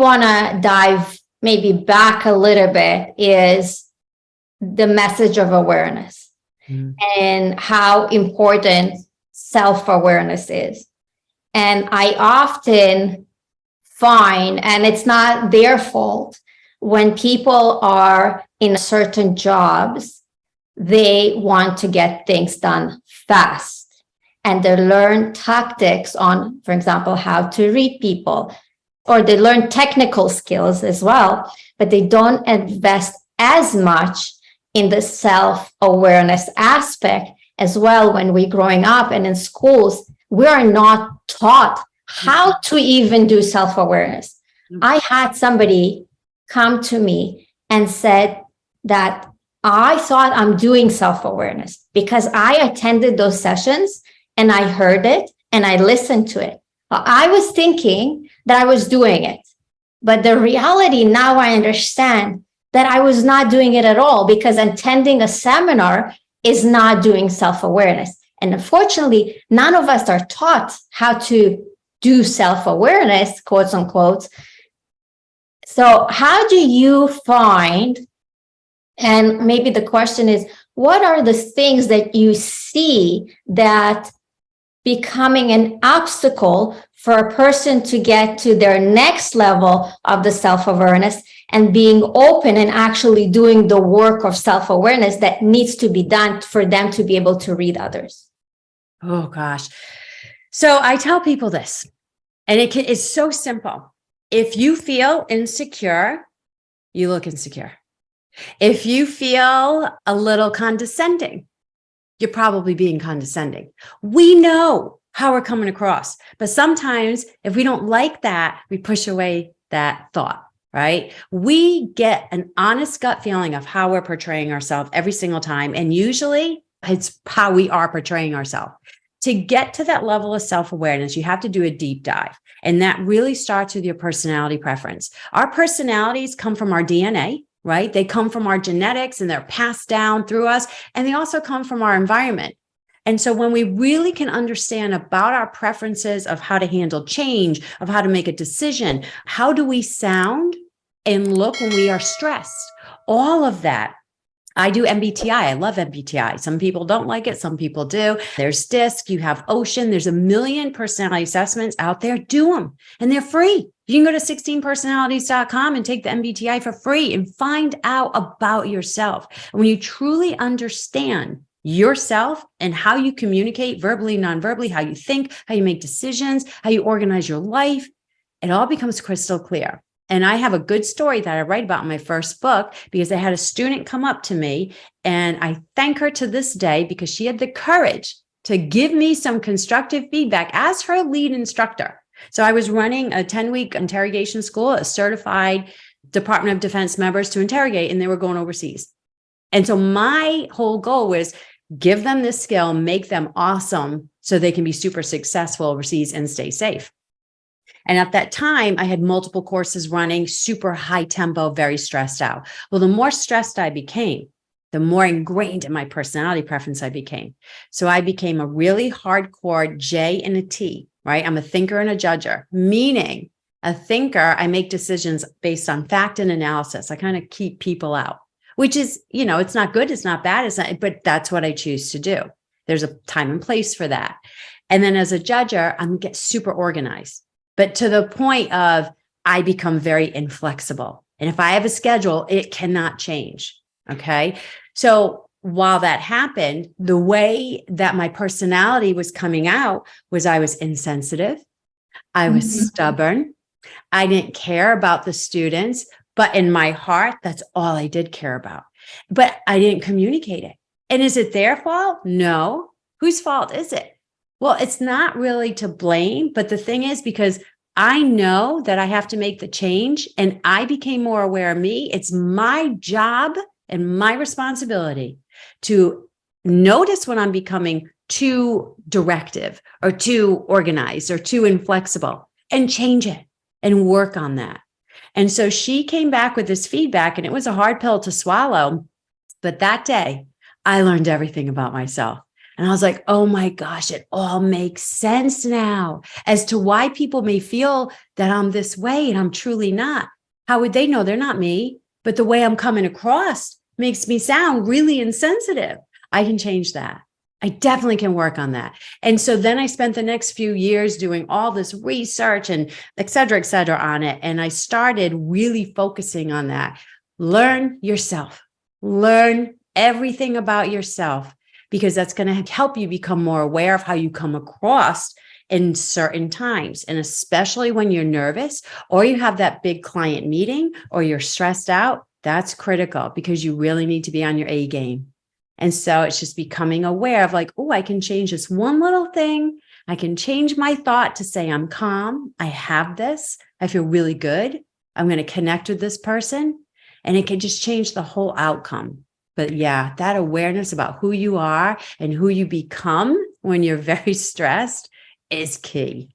want to dive maybe back a little bit is the message of awareness and how important self-awareness is. And I often find, and it's not their fault, when people are in certain jobs, they want to get things done fast. And they learn tactics on, for example, how to read people, or they learn technical skills as well, but they don't invest as much in the self-awareness aspect as well. When we're growing up and in schools, we are not taught how to even do self-awareness. I had somebody come to me and said that I thought I'm doing self-awareness because I attended those sessions and I heard it and I listened to it. I was thinking that I was doing it, but the reality now I understand that I was not doing it at all, because attending a seminar is not doing self-awareness. And unfortunately, none of us are taught how to do self-awareness, quotes unquote. So how do you find, and maybe the question is, what are the things that you see that becoming an obstacle for a person to get to their next level of the self-awareness and being open and actually doing the work of self-awareness that needs to be done for them to be able to read others? Oh, gosh. So I tell people this, and it's so simple. If you feel insecure, you look insecure. If you feel a little condescending, you're probably being condescending. We know how we're coming across, but sometimes if we don't like that, we push away that thought, right? We get an honest gut feeling of how we're portraying ourselves every single time. And usually it's how we are portraying ourselves. To get to that level of self-awareness, you have to do a deep dive. And that really starts with your personality preference. Our personalities come from our DNA, right? They come from our genetics and they're passed down through us. And they also come from our environment. And so when we really can understand about our preferences of how to handle change, of how to make a decision, how do we sound and look when we are stressed, all of that. I do MBTI. I love MBTI. Some people don't like it. Some people do. There's DISC, you have Ocean. There's a million personality assessments out there. Do them. And they're free. You can go to 16personalities.com and take the MBTI for free and find out about yourself. And when you truly understand yourself and how you communicate verbally, non-verbally, how you think, how you make decisions, how you organize your life, it all becomes crystal clear. And I have a good story that I write about in my first book, because I had a student come up to me, and I thank her to this day because she had the courage to give me some constructive feedback as her lead instructor. So I was running a 10-week interrogation school, a certified Department of Defense members to interrogate, and they were going overseas. And so my whole goal was give them this skill, make them awesome so they can be super successful overseas and stay safe. And at that time, I had multiple courses running, super high tempo, very stressed out. Well, the more stressed I became, the more ingrained in my personality preference I became. So I became a really hardcore J and a T, right? I'm a thinker and a judger, meaning a thinker, I make decisions based on fact and analysis. I kind of keep people out, which is, it's not good. It's not bad. It's not, but that's what I choose to do. There's a time and place for that. And then as a judger, I'm get super organized. But to the point of I become very inflexible. And if I have a schedule, it cannot change. Okay. So while that happened, the way that my personality was coming out was I was insensitive. I was stubborn. I didn't care about the students, but in my heart, that's all I did care about. But I didn't communicate it. And is it their fault? No. Whose fault is it? Well, it's not really to blame, but the thing is, because I know that I have to make the change and I became more aware of me, it's my job and my responsibility to notice when I'm becoming too directive or too organized or too inflexible and change it and work on that. And so she came back with this feedback, and it was a hard pill to swallow. But that day, I learned everything about myself. And I was like, oh my gosh, it all makes sense now as to why people may feel that I'm this way and I'm truly not. How would they know? They're not me, but the way I'm coming across makes me sound really insensitive. I can change that. I definitely can work on that. And so then I spent the next few years doing all this research and et cetera on it. And I started really focusing on that. Learn yourself, learn everything about yourself, because that's going to help you become more aware of how you come across in certain times. And especially when you're nervous or you have that big client meeting or you're stressed out, that's critical because you really need to be on your A game. And so it's just becoming aware of like, oh, I can change this one little thing. I can change my thought to say, I'm calm. I have this. I feel really good. I'm going to connect with this person. And it can just change the whole outcome. But yeah, that awareness about who you are and who you become when you're very stressed is key.